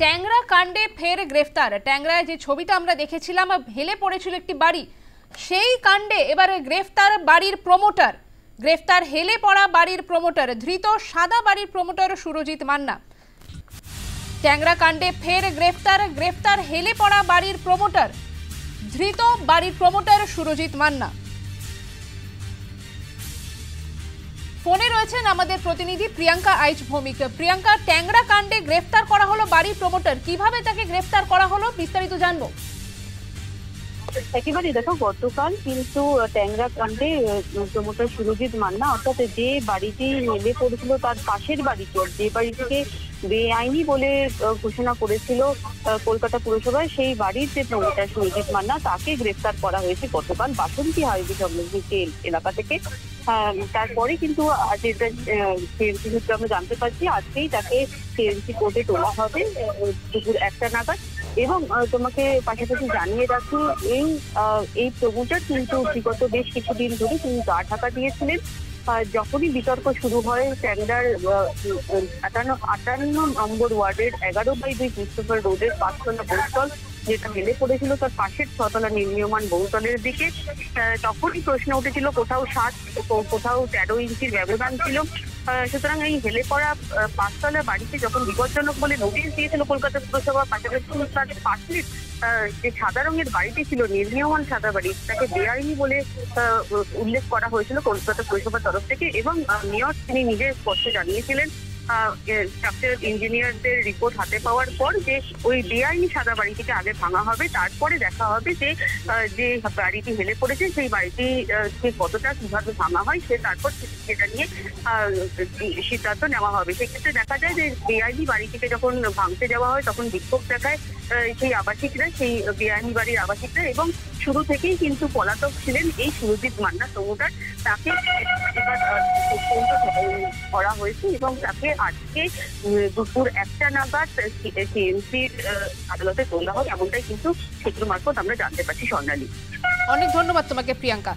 ট্যাংরা কাণ্ডে ফের গ্রেফতার। ট্যাংরায় যে ছবিটা আমরা দেখেছিলাম, হেলে পড়েছিল একটি বাড়ি, সেই কাণ্ডে এবারে গ্রেফতার বাড়ির প্রমোটার। গ্রেফতার হেলে পড়া বাড়ির প্রমোটার, ধৃত সাদা বাড়ির প্রমোটার সুরজিৎ মান্না। ট্যাংরা কাণ্ডে ফের গ্রেফতার হেলে পড়া বাড়ির প্রমোটার, ধৃত বাড়ির প্রমোটার সুরজিৎ মান্না। ফোনে রয়েছেন আমাদের প্রতিনিধি প্রিয়াঙ্কা আইচ ভৌমিক। প্রিয়াঙ্কা, ট্যাংরা কাণ্ডে গ্রেফতার করা হলো বাড়ির প্রমোটার, কিভাবে তাকে গ্রেফতার করা হলো বিস্তারিত জানবো। একেবারে দেখো, গতকাল কিন্তু ট্যাংরা কাণ্ডে প্রমোটার সুরজিৎ মান্না, অর্থাৎ যে বাড়িটি হেলে পড়েছিল তার পাশের বাড়িটি, যে বাড়িটিকে বেআইনি বলে ঘোষণা করেছিল কলকাতা পুরসভায়, সেই বাড়ির যে প্রমোটার সুরজিৎ মান্না, তাকে গ্রেফতার করা হয়েছে গতকাল বাসন্তী হাইওয়ে সংলগ্ন এলাকা থেকে। তারপরে কিন্তু যেটা সিএমসি সূত্রে আমরা জানতে পারছি, আজকেই তাকে সিএমসি কোর্টে তোলা হবে দুপুর 1টা নাগাদ। এবং তোমাকে পাশাপাশি জানিয়ে রাখি, এই প্রমোটার কিন্তু বিগত বেশ কিছুদিন ধরে তিনি গা ঢাকা দিয়েছিলেন। যখনই বিতর্ক শুরু হয় ট্যাংরার 58 নম্বর ওয়ার্ডের 11/2 ক্রিস্টোফার রোডের 5তলা বহুতল, যেটা হেলে পড়েছিল তার পাশের 6তলা নির্মীয়মান বহুতলের দিকে, তখনই প্রশ্ন উঠেছিল কোথাও 7 কোথাও 13 ইঞ্চির ব্যবধান ছিল। সুতরাং এই হেলে পড়া 5তলা বাড়িতে যখন বিপজ্জনক বলে নোটিশ দিয়েছিল কলকাতা পুরসভা, পাশাপাশি তার পাশের যে সাদা রঙের বাড়িটি ছিল, নির্মীয়মান সাদা বাড়ি, তাকে বেআইনি বলে উল্লেখ করা হয়েছিল কলকাতা পুরসভার তরফ থেকে। এবং মেয়র তিনি নিজে স্পষ্ট জানিয়েছিলেন স্ট্রাকচারাল ইঞ্জিনিয়ারদের রিপোর্ট হাতে পাওয়ার পর যে ওই বেআইনি সাদা বাড়িটিকে আগে ভাঙা হবে, তারপরে দেখা হবে যে যে বাড়িটি হেলে পড়েছে সেই বাড়িটি কতটা কিভাবে ভাঙা হয়, সে তারপর সেটা নিয়ে সিদ্ধান্ত নেওয়া হবে। সেক্ষেত্রে দেখা যায় যে বেআইনি বাড়িটিকে যখন ভাঙতে যাওয়া হয় তখন বিক্ষোভ দেখায় সেই আবাসিকরা, সেই বেআইনি বাড়ির আবাসিকরা। এবং শুরু থেকেই কিন্তু পলাতক ছিলেন এই সুরজিৎ মান্না প্রমোটার, তাকে এবার করা হয়েছে এবং তাকে আজকে দুপুর 1টা নাগাদ সিএমসির আদালতে তোলা হবে, এমনটাই কিন্তু সূত্র মারফত আমরা জানতে পারছি। স্বর্ণালী, অনেক ধন্যবাদ তোমাকে প্রিয়াঙ্কা।